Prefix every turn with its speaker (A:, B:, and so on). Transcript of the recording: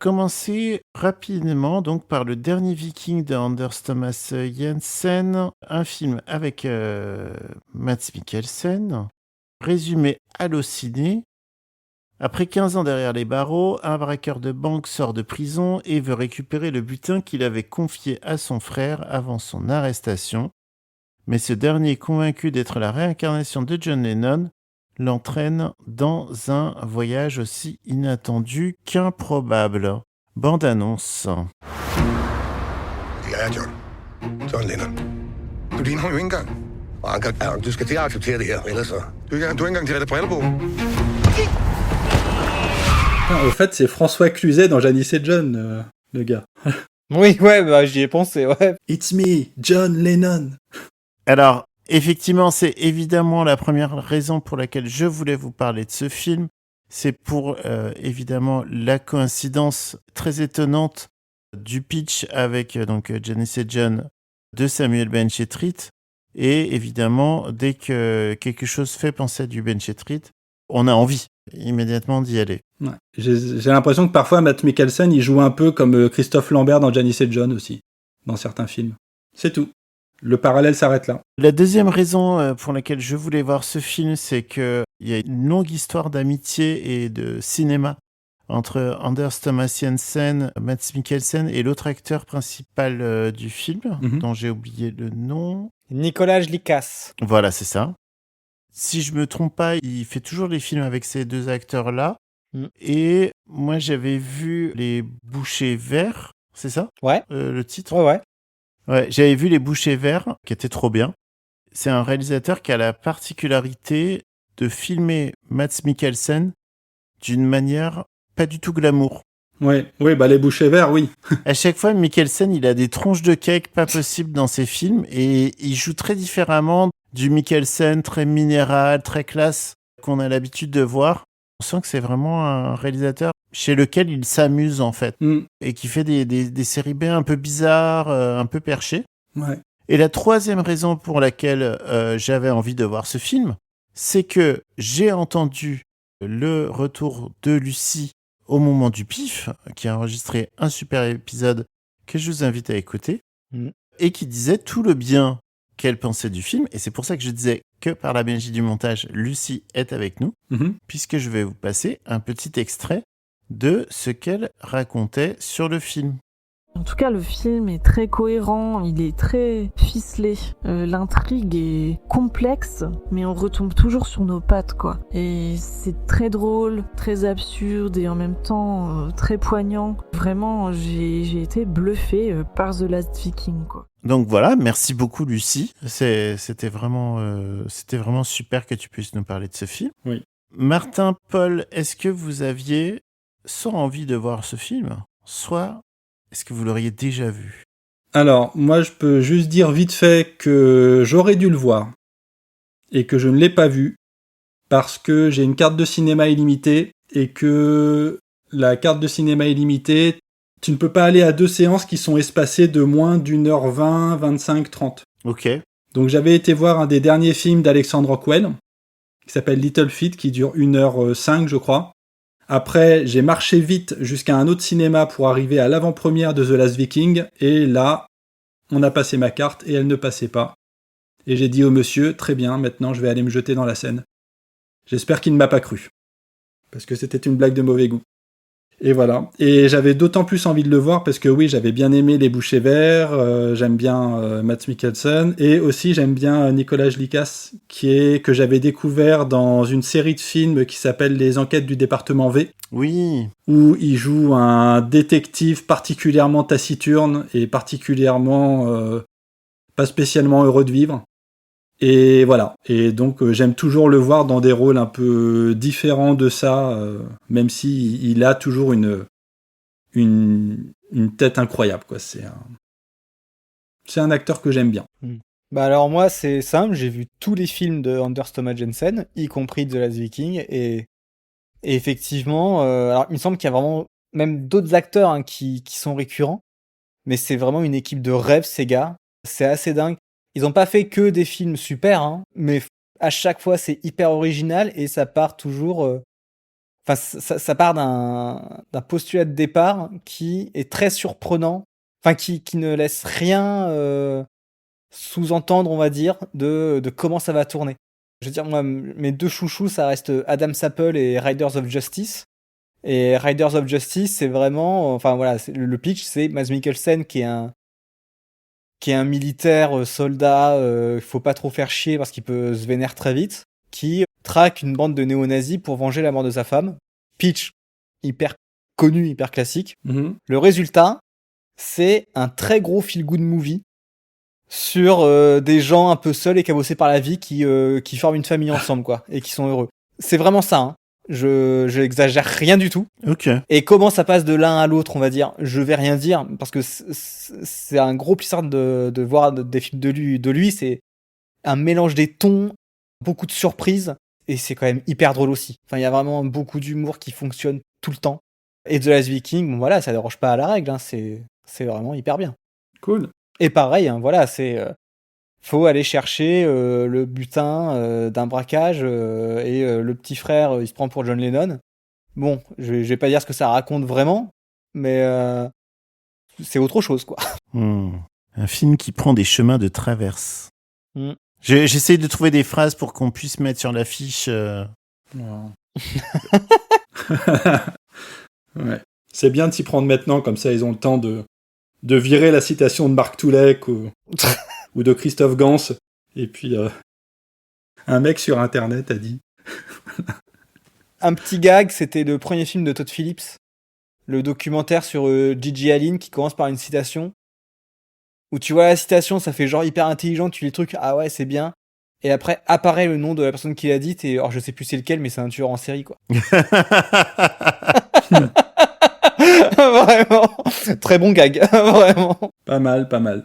A: commencer rapidement donc par Le Dernier Viking de Anders Thomas Jensen, un film avec Mads Mikkelsen, résumé Allociné. Après 15 ans derrière les barreaux, un braqueur de banque sort de prison et veut récupérer le butin qu'il avait confié à son frère avant son arrestation. Mais ce dernier, convaincu d'être la réincarnation de John Lennon, l'entraîne dans un voyage aussi inattendu qu'improbable. Bande-annonce.
B: Ja, John. John Lennon. Du ligner ham jo ikke engang. Og Anker, du skal til at acceptere det her, ellers så... Du har ikke engang de rette briller på.
C: Au fait, c'est François Cluzet dans Janice et John, le gars.
D: Oui, ouais, bah j'y ai pensé, ouais.
C: It's me, John Lennon.
A: Alors, effectivement, c'est évidemment la première raison pour laquelle je voulais vous parler de ce film. C'est pour, évidemment, la coïncidence très étonnante du pitch avec donc Janice et John de Samuel Benchetrit. Et évidemment, dès que quelque chose fait penser à du Benchetrit, on a envie immédiatement d'y aller.
C: Ouais. J'ai l'impression que parfois Matt Mikkelsen il joue un peu comme Christophe Lambert dans Janice et John aussi, dans certains films. C'est tout. Le parallèle s'arrête là.
A: La deuxième raison pour laquelle je voulais voir ce film, c'est qu'il y a une longue histoire d'amitié et de cinéma entre Anders Thomas Jensen, Mads Mikkelsen et l'autre acteur principal du film, dont j'ai oublié le nom.
D: Nicolas Likas.
A: Voilà, c'est ça. Si je me trompe pas, il fait toujours les films avec ces deux acteurs-là. Et moi, j'avais vu Les Bouchers Verts, c'est ça ?
D: Ouais.
A: Le titre ?
D: Ouais.
A: Ouais, j'avais vu Les Bouchers Verts, qui était trop bien. C'est un réalisateur qui a la particularité de filmer Mads Mikkelsen d'une manière pas du tout glamour.
C: Oui, bah Les Bouchers Verts, oui.
A: À chaque fois, Mikkelsen, il a des tronches de cake pas possibles dans ses films et il joue très différemment du Mikkelsen très minéral, très classe qu'on a l'habitude de voir. On sent que c'est vraiment un réalisateur chez lequel il s'amuse en fait et qui fait des séries B un peu bizarres, un peu perchées.
C: Ouais.
A: Et la troisième raison pour laquelle j'avais envie de voir ce film, c'est que j'ai entendu le retour de Lucie au moment du pif, qui a enregistré un super épisode que je vous invite à écouter, et qui disait tout le bien qu'elle pensait du film. Et c'est pour ça que je disais que par la magie du montage, Lucie est avec nous, puisque je vais vous passer un petit extrait de ce qu'elle racontait sur le film.
E: En tout cas, le film est très cohérent, il est très ficelé. L'intrigue est complexe, mais on retombe toujours sur nos pattes, quoi. Et c'est très drôle, très absurde et en même temps très poignant. Vraiment, j'ai été bluffée par The Last Viking, quoi.
A: Donc voilà, merci beaucoup Lucie. C'était vraiment super que tu puisses nous parler de ce film.
C: Oui.
A: Martin, Paul, est-ce que vous aviez soit envie de voir ce film, soit est-ce que vous l'auriez déjà vu ?
C: Alors, moi je peux juste dire vite fait que j'aurais dû le voir et que je ne l'ai pas vu parce que j'ai une carte de cinéma illimitée et que la carte de cinéma illimitée, tu ne peux pas aller à 2 séances qui sont espacées de moins d'1h20, 25, 30.
A: Ok.
C: Donc j'avais été voir un des derniers films d'Alexandre Rockwell qui s'appelle Little Feat, qui dure 1h05 je crois. Après, j'ai marché vite jusqu'à un autre cinéma pour arriver à l'avant-première de The Last Viking, et là, on a passé ma carte et elle ne passait pas. Et j'ai dit au monsieur, très bien, maintenant je vais aller me jeter dans la Seine. J'espère qu'il ne m'a pas cru, parce que c'était une blague de mauvais goût. Et voilà. Et j'avais d'autant plus envie de le voir parce que oui, j'avais bien aimé Les Bouchers Verts, j'aime bien Mads Mikkelsen, et aussi j'aime bien Nicolas Likas, que j'avais découvert dans une série de films qui s'appelle Les Enquêtes du département V.
A: Oui.
C: Où il joue un détective particulièrement taciturne et particulièrement pas spécialement heureux de vivre. Et voilà. Et donc j'aime toujours le voir dans des rôles un peu différents de ça, même si il a toujours une tête incroyable, quoi. C'est un acteur que j'aime bien.
D: Bah alors moi c'est simple, j'ai vu tous les films de Anders Thomas Jensen, y compris The Last Viking, et effectivement, alors il me semble qu'il y a vraiment même d'autres acteurs qui sont récurrents, mais c'est vraiment une équipe de rêve ces gars. C'est assez dingue. Ils ont pas fait que des films super, mais à chaque fois c'est hyper original et ça part toujours Enfin, ça part d'un postulat de départ qui est très surprenant, enfin qui ne laisse rien sous-entendre, on va dire, de comment ça va tourner. Je veux dire, moi, mes deux chouchous, ça reste Adam's Apple et Riders of Justice. Et Riders of Justice, c'est vraiment, enfin voilà, le pitch, c'est Mads Mikkelsen qui est un militaire soldat, il faut pas trop faire chier parce qu'il peut se vénérer très vite, qui traque une bande de néo-nazis pour venger la mort de sa femme. Pitch hyper connu, hyper classique.
C: Mhm.
D: Le résultat, c'est un très gros feel-good movie sur des gens un peu seuls et cabossés par la vie qui forment une famille ensemble, quoi, et qui sont heureux. C'est vraiment ça, hein. Je exagère rien du tout.
A: Ok.
D: Et comment ça passe de l'un à l'autre, on va dire, je vais rien dire, parce que c'est un gros plaisir de voir des films de lui, c'est un mélange des tons, beaucoup de surprises, et c'est quand même hyper drôle aussi. Enfin, il y a vraiment beaucoup d'humour qui fonctionne tout le temps. Et The Last Viking, bon voilà, ça déroge pas à la règle, hein, c'est vraiment hyper bien.
C: Cool.
D: Et pareil, hein, voilà, faut aller chercher le butin d'un braquage et le petit frère, il se prend pour John Lennon. Bon, je vais pas dire ce que ça raconte vraiment, mais c'est autre chose, quoi.
A: Un film qui prend des chemins de traverse.
D: Mm.
A: J'essaye de trouver des phrases pour qu'on puisse mettre sur l'affiche.
C: Ouais. C'est bien de s'y prendre maintenant, comme ça ils ont le temps de virer la citation de Mark Toulek ou de Christophe Gans. Et puis, un mec sur Internet a dit...
D: Un petit gag, c'était le premier film de Todd Phillips, le documentaire sur Gigi Allen qui commence par une citation, où tu vois la citation, ça fait genre hyper intelligent, tu lis le truc, ah ouais, c'est bien, et après apparaît le nom de la personne qui l'a dit, et alors je sais plus c'est lequel, mais c'est un tueur en série, quoi. Vraiment, très bon gag, vraiment.
C: Pas mal, pas mal.